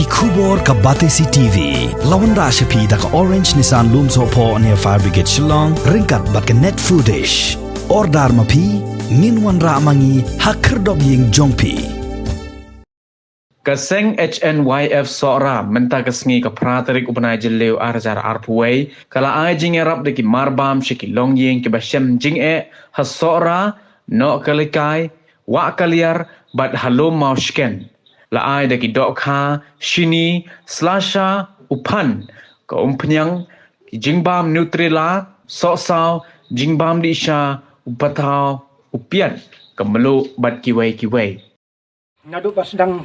Kubor ka Batesi TV. Lawan Rashapi da ka Orange Nissan Loom Sopo near Fire Brigade Shillong. Ringkat bat ka net foodish. Ordar mapi. Minwan Ramangi Hakerdog Ying Jongpi. Kaseng Hnyf Sohra menta kasngi ka pratarik upanay jelew arjar arpuway kala ay Ïarap de ki Marbam ki Longïing Kiba Shem Jingeh ha Sohra no kalikay wa kaliar bat halom maushken la ay de ki dokha shini slasha upan ka umpnyang ki jingbam neutrila sosaw jingbam di isya upataw upian kemelu bat kiway Ngadu pas sedang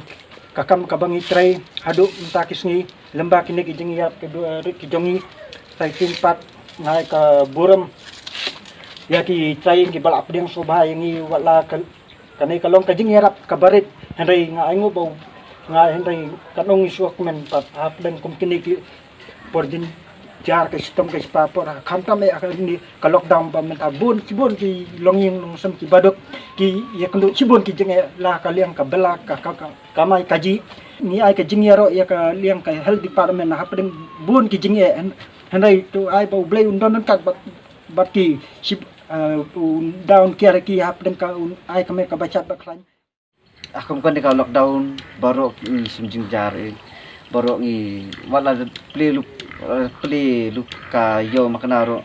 kakam kabangi tray hadu mentakis ni lembah kini Ïarap kedua kijongi tay timpat ngai ka buram ya ki tray ki balap ding subha yangi wala kanai kalong ka Ïarap kabarit henry ngai ngo bau ngai henry kanong isuak men pat hapden kum kini ki porjin jar ke sistem ke spapor khamtam e akan ni ka lockdown ba men tabun kibon ki Longïing nong sam ki badok ki ya kendo kibon ki Jingeh la ka liang ka belak ka kamai kaji ni ai ka Jingeh ya ka liang ka health department na hapden bun ki Jingeh henry tu ai ba blay undon kat bat ki down kiara ki hapden ka ai ka me ka bachat ba klan aku kan ka lockdown baru sumjing jar baru ni wala play lu ka yo makanaro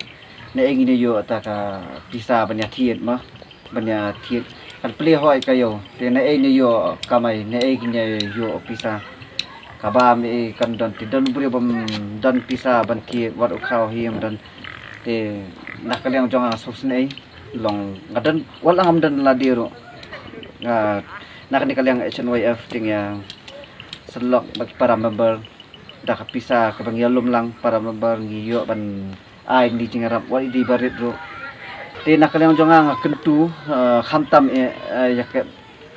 na ingin yo ataka bisa banyak tiet mah banyak tiet kan play hoy kayo te na ingin yo kamay na ingin yo bisa kabam kan don ti don buri bam don bisa ban tiet wat ukhaw him don te nakaliang jonga sosnei long ngadan wala ngam dan ladiro nakaliang Hnyf ting ya selok bagi para member dah kapisa kabang yalom lang para member ngiyo ban ay di Ïarap wali di barit ro te nakaliang jonga kentu khamtam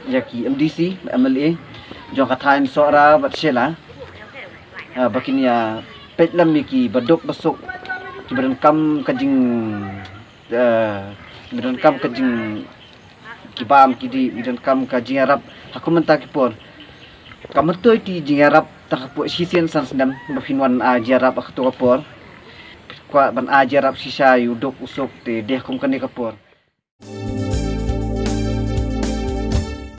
yaki MDC MLA jong katain Sohra bat sela bakin ya petlam ki badok besok kibaran kam kajing kibaran kam kajing kibam kidi bidan kam ka Ïarap aku mentaki pon kamu tu di Ïarap tak puak sisian sansdam bafinwan Ïarap aku tu kapor kuat ban Ïarap sisa yuduk usuk te deh kum kani kapor